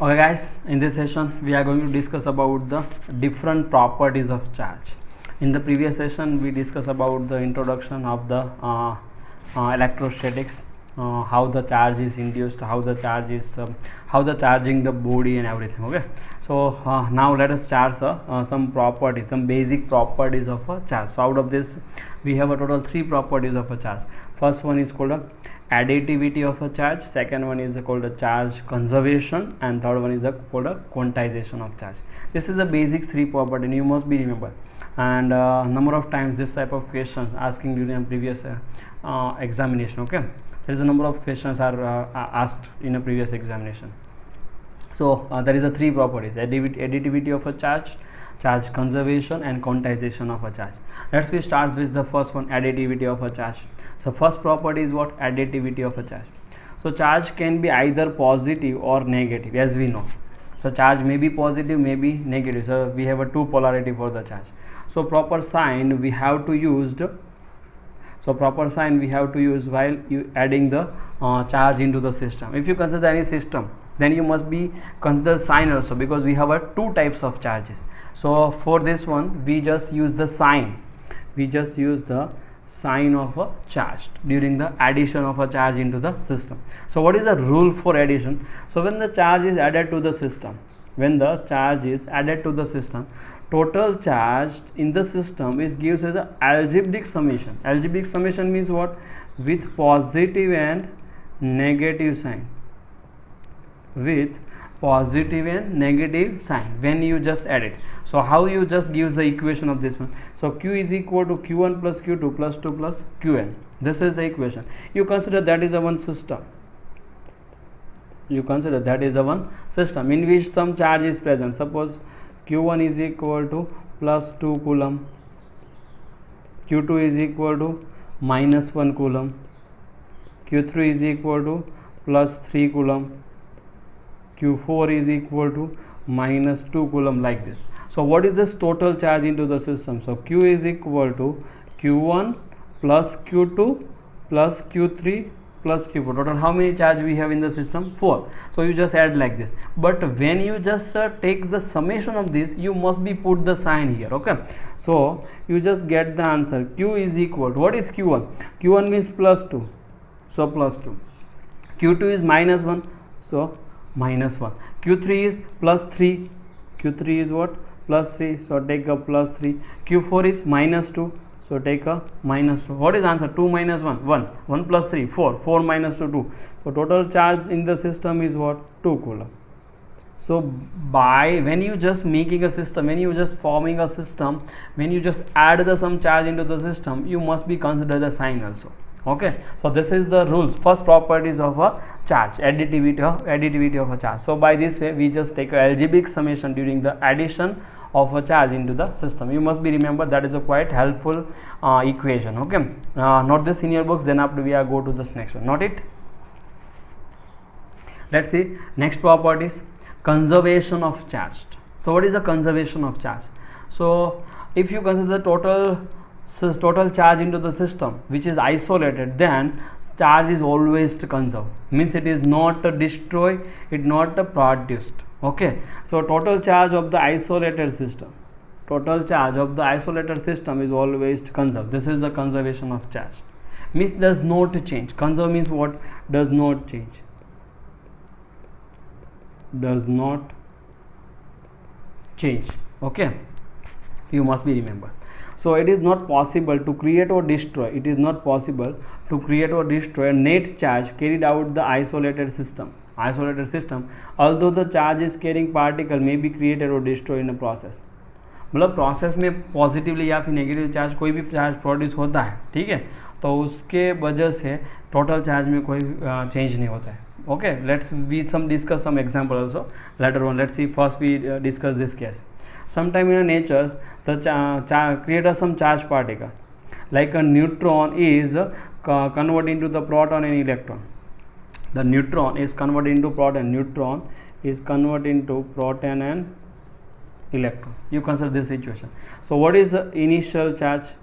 Okay guys, in this session we are going to discuss about the different properties of charge. In the previous session we discussed about the introduction of the electrostatics, how the charge is induced, how the charge is how the charging the body and everything. Okay, so now let us start some properties, some basic properties of a charge. So out of this we have a total 3 properties of a charge. First one is called a additivity of a charge, second one is called a charge conservation, and third one is called a quantization of charge. This is the basic 3 property and you must be remember, and number of times this type of questions asking during previous examination. Okay, there is a number of questions are asked in a previous examination. So there is a 3 properties: additivity of a charge, charge conservation, and quantization of a charge. Let's we start with the first one, additivity of a charge. So first property is what? Additivity of a charge. So charge can be either positive or negative, as we know. So charge may be positive, may be negative. So we have a 2 polarity for the charge. So proper sign we have to use while you adding the charge into the system. If you consider any system, then you must be consider sign also, because we have 2 types of charges. So for this one we just use the sign, sign of a charge during the addition of a charge into the system. So what is the rule for addition? So when the charge is added to the system, total charge in the system is gives as a algebraic summation. Algebraic summation means what? With positive and negative sign, when you just add it. So how you just gives the equation of this one? So Q is equal to Q1 plus Q2 plus 2 plus Qn. This is the equation. You consider that is a one system. In which some charge is present. Suppose Q1 is equal to plus 2 coulomb, Q2 is equal to minus 1 coulomb, Q3 is equal to plus 3 coulomb, Q4 is equal to minus 2 coulomb, like this. So what is this total charge into the system? So Q is equal to Q1 plus Q2 plus Q3 plus Q4. Total how many charge we have in the system? 4. So you just add like this. But when you just take the summation of this, you must be put the sign here. Okay, so you just get the answer. Q is equal to, what is Q1? Q1 means plus 2, so plus 2. Q2 is minus 1, so minus 1. Q3 is plus 3, Q3 is what? Plus 3, so take a plus 3. Q4 is minus 2, so take a minus 2. What is answer? 2 minus 1, 1. 1 plus 3, 4. 4 minus 2, 2. So total charge in the system is what? 2 coulomb. So when you just making a system, when you just forming a system, when you just add some charge into the system, you must be consider the sign also. Okay, so this is the rules, first properties of a charge, additivity of a charge. So by this way we just take a algebraic summation during the addition of a charge into the system. You must be remember, that is a quite helpful equation. Okay, note this in your books, then after we are go to this next one. Note it. Let's see next properties, conservation of charge. So what is the conservation of charge? So if you consider the total charge into the system which is isolated, then charge is always conserved, means it is not destroyed, it not produced. Okay, so total charge of the isolated system is always conserved. This is the conservation of charge, means does not change. Conserve means what? Does not change, okay, you must be remember. So it is not possible to create or destroy net charge carried out the isolated system, although the charge is carrying particle may be created or destroyed in a process. मतलब process में positively या फिर negative charge कोई भी charge produce होता है, ठीक है, तो उसके वजह से टोटल चार्ज में कोई चेंज नहीं होता है. Okay, let's discuss some example also later on. Let's see, first we discuss this case. Sometime in nature the create some charge particle, like a neutron is converted into the proton and electron. The neutron is converted into proton and electron. You consider this situation. So what is the initial charge?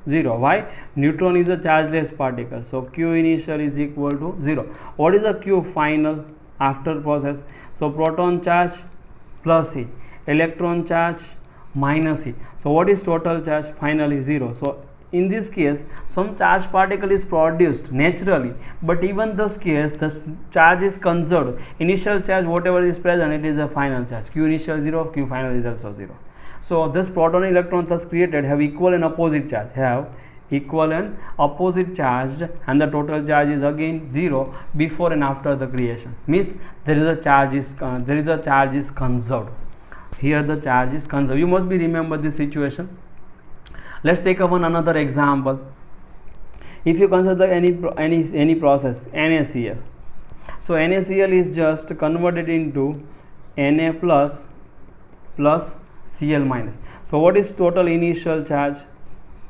0. Why? Neutron is a chargeless particle, so Q initial is equal to 0. What is the Q final? after process. So proton charge plus E, electron charge minus E. So what is total charge? Finally 0. So in this case some charge particle is produced naturally, but even this case the charge is conserved. Initial charge whatever is present, it is a final charge. Q initial 0, Q final is also 0. So this proton and electron thus created have equal and opposite charge, and the total charge is again 0 before and after the creation. Means there is a charge is conserved. Here the charge is conserved. You must be remember this situation. Let's take up another example. If you consider any process NaCl, so NaCl is just converted into Na plus Cl minus. So what is total initial charge?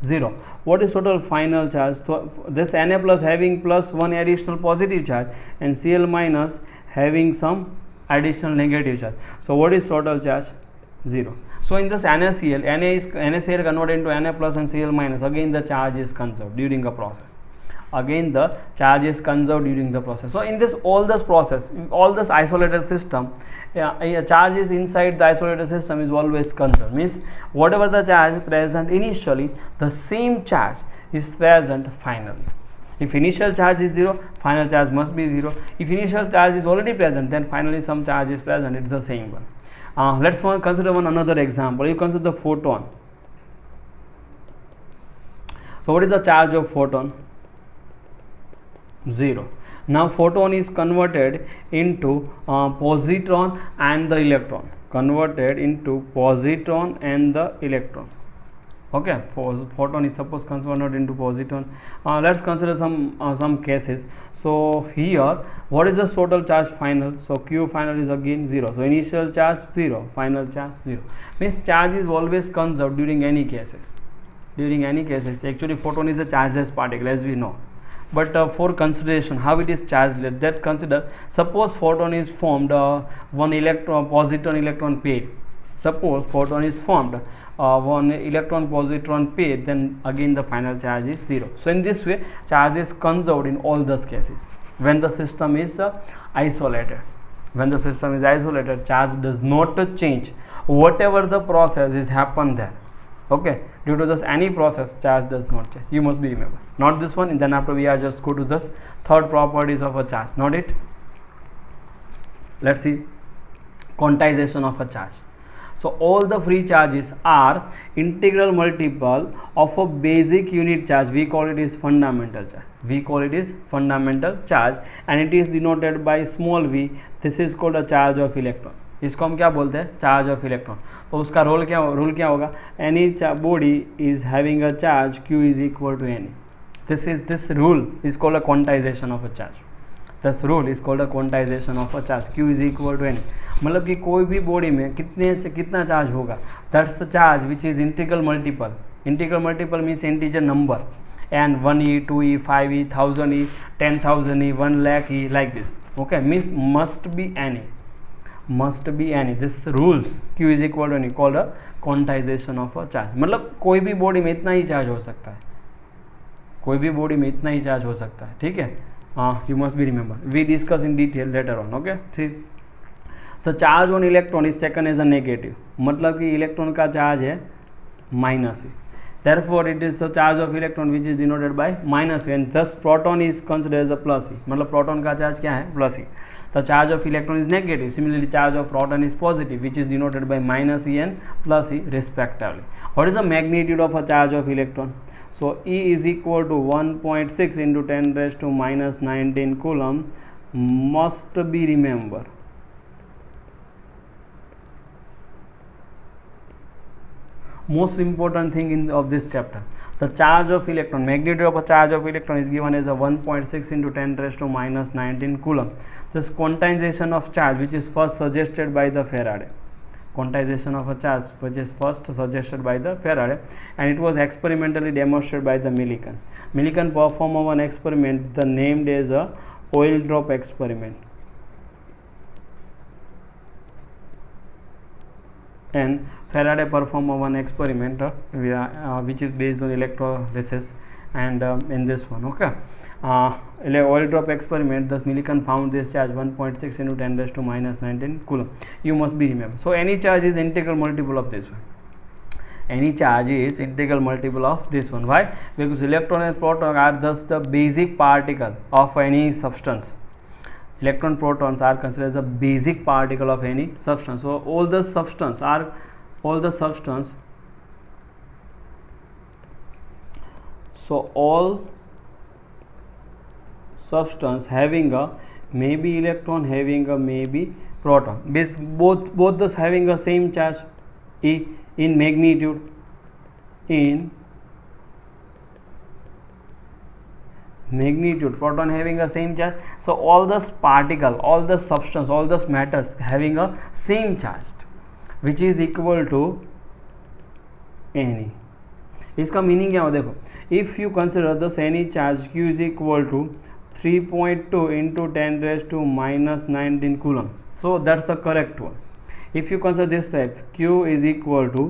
0. What is total final charge? So this Na plus having plus one additional positive charge and Cl minus having some additional negative charge. So what is total charge? 0. So in this NaCl, NaCl converted into Na plus and Cl minus. Again the charge is conserved during the process. So in this all this isolated system, a charge is inside the isolated system is always conserved. Means whatever the charge present initially, the same charge is present finally. If initial charge is 0, final charge must be 0. If initial charge is already present, then finally some charge is present. It is the same one. Let's consider another example. You consider the photon. So what is the charge of photon? 0. Now photon is converted into positron and the electron. Okay, photon is suppose converted into positron. Let's consider some cases. So here, what is the total charge final? So Q final is again 0. So initial charge 0, final charge 0. Means charge is always conserved during any cases. Actually photon is a chargeless particle, as we know. But for consideration how it is charged, let's consider. Suppose photon is formed one positron electron pair. Suppose photon is formed one electron positron pair, then again the final charge is 0. So in this way charge is conserved in all those cases. When the system is isolated, charge does not change whatever the process is happened there. Okay, due to this any process charge does not change. You must be remember, not this one. And then after we are just go to this third properties of a charge, not it. Let's see quantization of a charge. So all the free charges are integral multiple of a basic unit charge. We call it is fundamental charge. And it is denoted by small v. This is called a charge of electron. इसको हम क्या बोलते हैं? Charge of electron. तो उसका rule क्या होगा? Anybody is having a charge Q is equal to any. This rule is called a quantization of a charge. Q is equal to any. मतलब कि कोई भी बॉडी में कितना चार्ज होगा, that's the charge which is integral multiple means integer number, and 1e, 2e, 5e, 1000e, 10,000e, 1 lakh e, like this. Okay, means must be any. This rules Q is equal to any called a quantization of a charge. मतलब कोई भी body में इतना ही charge हो सकता है. ठीक है, you must be remember. We discuss in detail later on. Okay, see, the charge on electron is taken as a negative. मतलब कि इलेक्ट्रॉन का चार्ज है minus e. Therefore it is the charge of electron which is denoted by minus e, and thus proton is considered as a plus e. मतलब proton का charge क्या है? Plus e. The charge of electron is negative. Similarly, charge of proton is positive, which is denoted by minus e and plus e respectively. What is the magnitude of a charge of electron? So E is equal to 1.6 into 10 raised to minus 19 coulomb. Must be remember. Most important thing of this chapter, the charge of electron, magnitude of a charge of electron is given as a 1.6 into 10 raised to minus 19 coulomb. This quantization of charge which is first suggested by the Faraday. And it was experimentally demonstrated by the Millikan. Millikan performed one experiment the named as a oil drop experiment. And Faraday performed one experiment which is based on electrolysis, and in this one. Okay, oil drop experiment, the Millikan found this charge 1.6 into 10 raised to minus 19 coulomb. You must be remember. So any charge is integral multiple of this one. Any charge is integral multiple of this one. Why? Because electron and proton are thus the basic particle of any substance. Electron protons are considered as the basic particle of any substance. So all the substance having a maybe electron, having a maybe proton, both thus having a same charge E in magnitude, proton having a same charge. So all this particle, all the substance, all this matters having a same charge which is equal to any. इसका meaning क्या हो देखो, if you consider this any charge q is equal to 3.2 into 10 raised to minus 19 coulomb. So that's the correct one. If you consider this type, q is equal to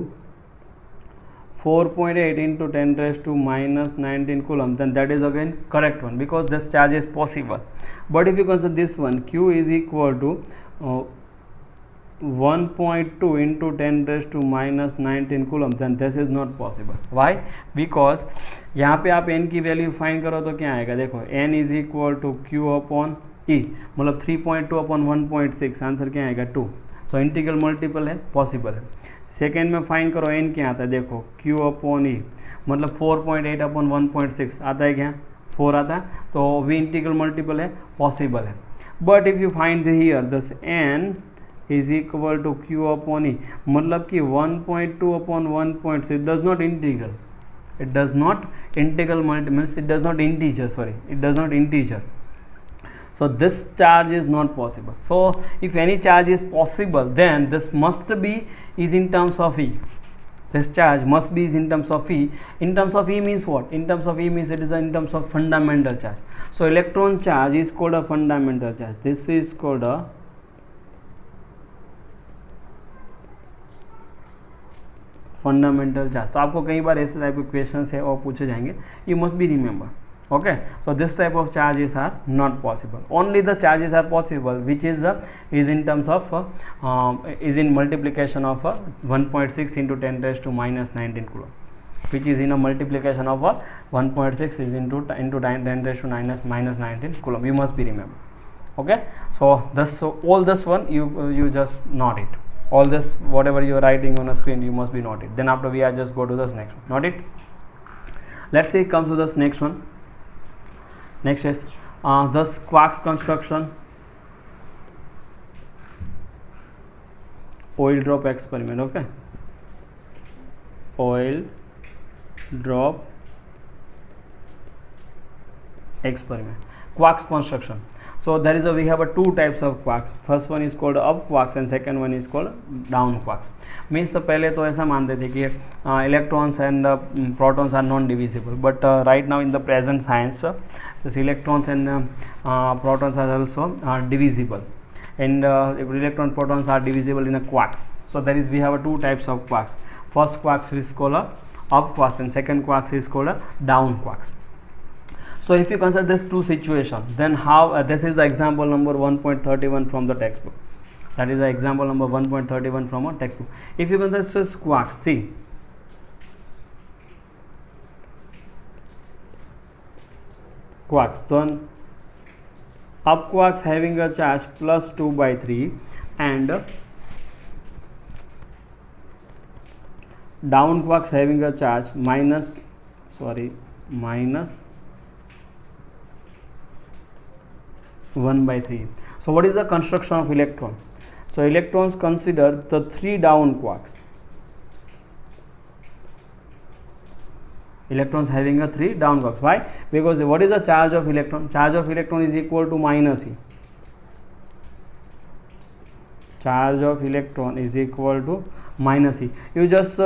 4.8 into 10 raised to minus 19 coulomb, then that is again correct one because this charge is possible. But if you consider this one, q is equal to 1.2 into 10 raised to minus 19 coulomb, then this is not possible. Why? Because यहाँ पे आप n की value find करो तो क्या आएगा देखो, n is equal to q upon e, मतलब 3.2 अपॉन 1.6, आंसर क्या आएगा 2. सो इंटीग्रल मल्टीपल है, पॉसिबल है. सेकेंड में फाइंड करो n क्या आता है देखो, q अपॉन e, मतलब 4.8 अपॉन 1.6 आता है क्या, 4 आता है, तो भी इंटीग्रल मल्टीपल है, पॉसिबल है. But if you find here this n is equal to q upon e, मतलब कि 1.2 upon 1.6, it does not integral, it does not integral means it does not integer, sorry, it does not integer. So this charge is not possible. So if any charge is possible, then this must be is in terms of e. This charge must be is in terms of e. In terms of e means what? In terms of e means it is in terms of fundamental charge. So electron charge is called a fundamental charge. This is called a fundamental charge. तो आपको कई बार ऐसे type के question है और पूछे जाएंगे, you must be remember. Okay, so this type of charges are not possible. Only the charges are possible which is in terms of is in multiplication of 1.6 into 10 raised to minus 19 coulomb, which is in a multiplication of 1.6 is into 10 raised to minus 19 coulomb. You must be remember. Okay, so all this one you just note it. All this whatever you are writing on a screen, you must be note it. Then after we are just go to this next one, note it. Let's see, comes to this next one. Next is this quarks construction, oil drop experiment. Okay, oil drop experiment, quarks construction. So there is we have two types of quarks. First one is called up quarks and second one is called down quarks. Means तो पहले तो ऐसा मानते थे कि electrons and protons are non-divisible, but right now in the present science, this electrons and protons are also divisible, and electron protons are divisible in a quarks. So there is we have two types of quarks. First quarks is called up quarks and second quarks is called down quarks. So if you consider this two situations, then how this is the example number 1.31 from the textbook. That is the example number 1.31 from a textbook. If you consider this quarks, see, quarks, then up quarks having a charge plus 2/3 and down quarks having a charge minus 1/3. So what is the construction of electron? So electrons consider the three down quarks. Electrons having a three down quarks. Why? Because what is the charge of electron? Charge of electron is equal to minus e. Charge of electron is equal to minus e. You just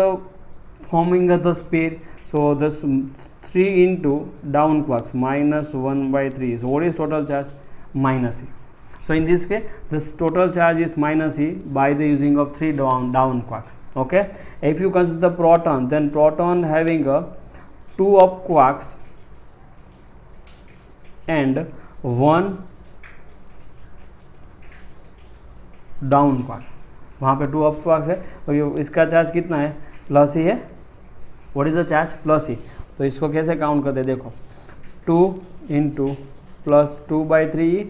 forming the pair. So this 3 into down quarks minus 1/3. So what is total charge? Minus e. So in this way, this total charge is minus e by the using of three down quarks. Okay. If you consider the proton, then proton having a two up quarks and 1 down quarks, वहाँ पे 2 up quarks है, तो ये इसका charge कितना है, plus ही है. What is the charge, plus ही. तो इसको कैसे काउंट करते हैं, देखो 2 into plus 2/3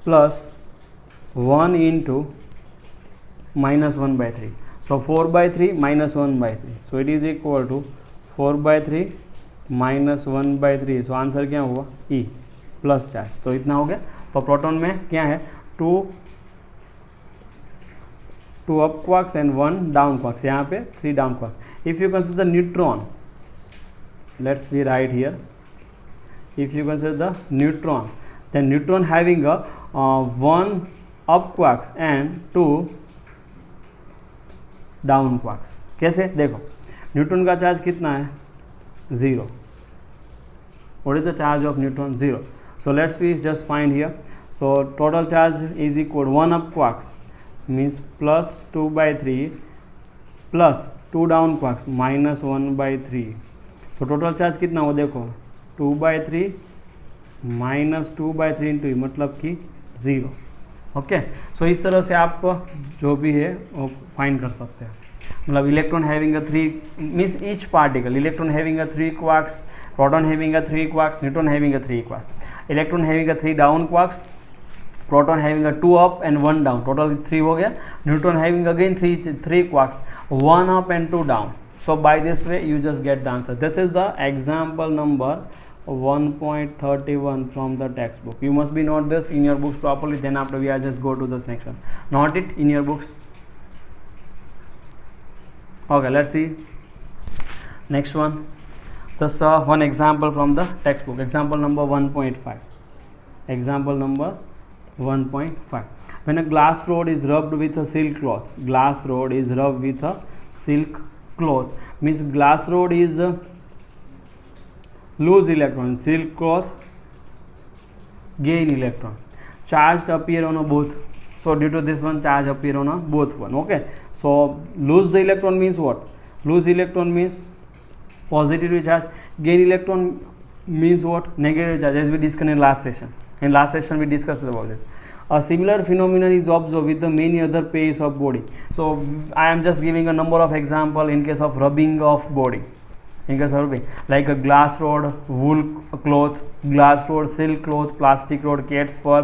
plus 1 into -1/3. So 4/3 -1/3. So it is equal to 4/3 -1/3. So answer क्या हुआ, ई प्लस चार्ज. तो इतना हो गया. तो प्रोटॉन में क्या है, 2 up quarks and 1 down quarks, यहाँ पे 3 down quarks. If you consider the neutron, let's we write here, if you consider the neutron, then neutron having a 1 up quarks and 2 down quarks. कैसे, देखो neutron का charge कितना है, 0. What is the charge of neutron, 0. So let's we just find here. So total charge is equal 1 up quarks means plus 2/3 plus 2 down quarks -1/3. So total charge कितना हो, देखो 2/3 minus 2/3 into, मतलब कि 0. Okay. सो इस तरह से आप जो भी है वो फाइंड कर सकते हैं. मतलब electron having a 3 means each particle, electron having a 3 quarks, proton having a 3 quarks, neutron having a 3 quarks, electron having a 3 down quarks, proton having a 2 up and 1 down, total 3 हो गया. Neutron having again 3 quarks, 1 up and 2 down. So by this way you just get the answer. This is the example number 1.31 from the textbook. You must be note this in your books properly, then after we are just go to the section. Note it in your books. Okay, let's see next one. This one example from the textbook, example number 1.5. Example number 1.5. When a glass rod is rubbed with a silk cloth, glass rod is rubbed with a silk cloth, means glass rod is lose electron, silk cloth gain electron, charged appear on a both. So due to this one, charge appear on a both one. Okay, so lose the electron means what, lose electron means positively charge, gain electron means what, negative charge, as we discussed in last session. In last session we discussed about it. A similar phenomenon is observed with the many other pairs of body. So I am just giving a number of example in case of rubbing of body. In case of rubbing, like a glass rod, wool cloth, glass rod, silk cloth, plastic rod, cat's fur,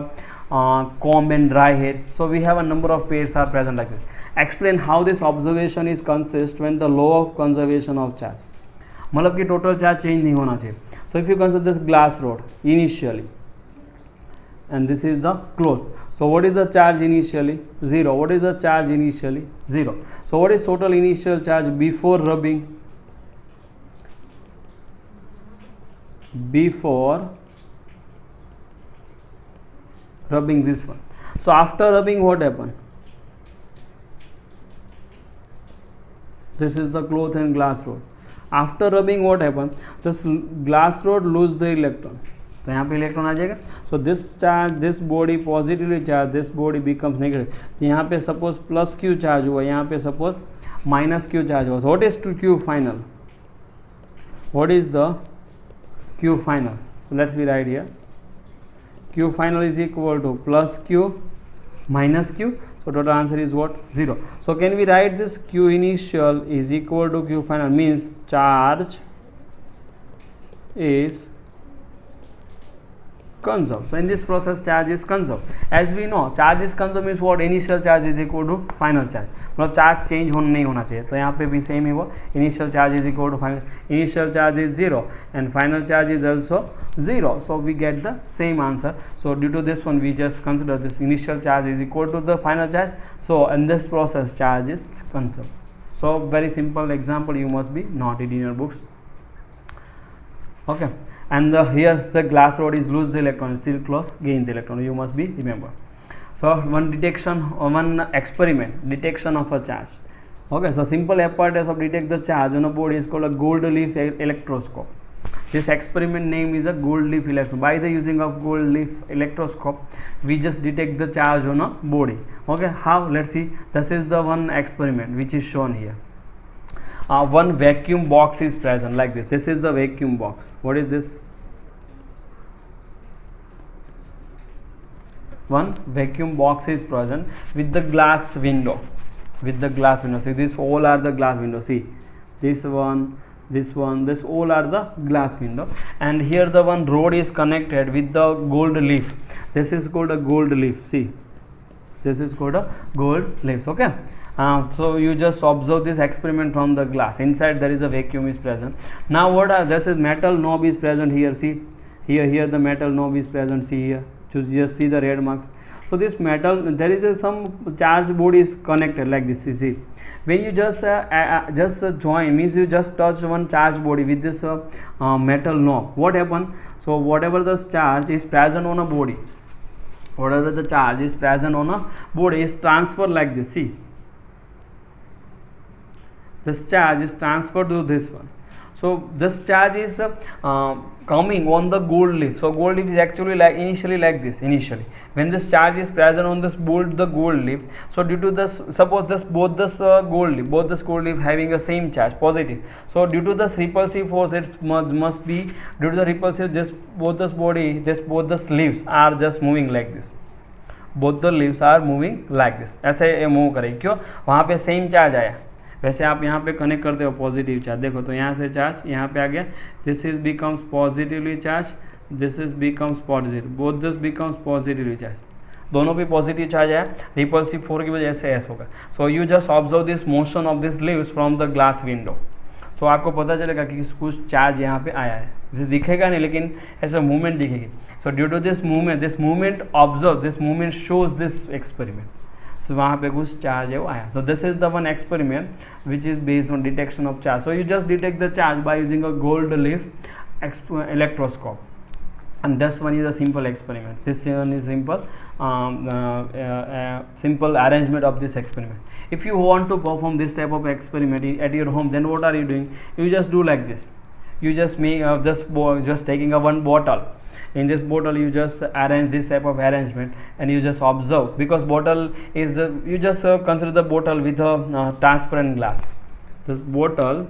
comb and dry hair. So we have a number of pairs are present like this. Explain how this observation is consist when the law of conservation of charge. मतलब कि total charge change नहीं होना चाहिए. So if you consider this glass rod initially, and this is the cloth. So what is the charge initially? 0. What is the charge initially? 0. So what is total initial charge before rubbing? Before rubbing this one. So after rubbing, what happened? This is the cloth and glass rod. After rubbing, what happened? This glass rod lose the electron. तो यहाँ पे electron आ जाएगा. So this charge, this body positively charge, this body becomes negative. तो यहाँ पे suppose plus Q charge हुआ, यहाँ पे सपोज माइनस क्यू चार्ज हुआ. What is to q final, what is the q final? Let's we write here, q final is equal to plus q minus q. So total answer is what, 0. So can we write this q initial is equal to q final, means charge is conserved. So in this process charge is conserved. As we know, charge is conserved means what, initial charge is equal to final charge. मतलब charge change नहीं होना चाहिए. तो यहाँ पे भी same ही वो, initial charge is equal to final, initial charge is 0 and final charge is also 0. So we get the same answer. So due to this one we just consider this initial charge is equal to the final charge. So in this process charge is conserved. So very simple example, you must be noted in your books. Okay. And here the glass rod is lose the electron, silk cloth gain the electron, you must be remember. So one detection, one experiment, detection of a charge. Okay, so simple apparatus of detect the charge on a body is called a gold leaf electroscope. This experiment name is a gold leaf electroscope. By the using of gold leaf electroscope, we just detect the charge on a body. Okay, how? Let's see. This is the one experiment which is shown here. One vacuum box is present like this. This is the vacuum box. What is this? one vacuum box is present with the glass window, see this all are the glass window, see this one, this all are the glass window, and here the one rod is connected with the gold leaf. This is called a gold leaf, see this is called a gold leaves. Okay, so you just observe this experiment from the glass. Inside there is a vacuum is present. Now what are this is metal knob is present here, see here the metal knob is present, see here, just see the red marks. So this metal, there is some charge board is connected like this, you see when you just join, means you just touch one charge body with this metal knob, what happen? So whatever the charge is present on a body, whatever the charge is present on a body is transferred like this, see this charge is transferred to this one. So this charge is coming on the gold leaf. So gold leaf is actually like initially like this, initially when this charge is present on this board, the gold leaf. So due to this, suppose this both this gold leaf having the same charge, positive. So due to this repulsive force, it must be due to the repulsive, just both this body, both the leaves are just moving like this, both the leaves are moving like this, ऐसे move करें, क्यों? वहाँ पे same charge आया। वैसे आप यहाँ पे कनेक्ट करते हो पॉजिटिव चार्ज, देखो तो यहाँ से चार्ज यहाँ पे आ गया, this is becomes positively charge, this is becomes positive, both this becomes positively charge, दोनों पे पॉजिटिव चार्ज आया, रिपल्सिव फोर्स की वजह से ऐसा होगा। So you just observe this motion of this leaves from the glass window. सो आपको पता चलेगा कि कुछ चार्ज यहाँ पे आया है, दिस दिखेगा नहीं लेकिन ऐसा मूवमेंट दिखेगी। So due to this movement observe, this movement shows this experiment. सो वहाँ पे कुछ चार्ज है वो आया। So this is the one experiment which is based on detection of charge. So you just detect the charge by using a gold leaf electroscope, and this one is a simple experiment. This one is simple arrangement of this experiment. If you want to perform this type of experiment at your home, then what are you doing? You just do like this. You just make just taking a one bottle. In this bottle you just arrange this type of arrangement and you just observe, because bottle is you just consider the bottle with a transparent glass. This bottle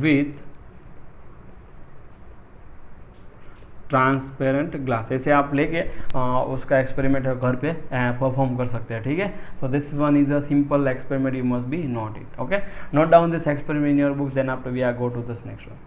with transparent glass, ऐसे आप लेके उसका experiment घर पे perform कर सकते हैं, ठीक है। So this one is a simple experiment, you must be note it, okay. Note down this experiment in your books, then after we are go to this next one.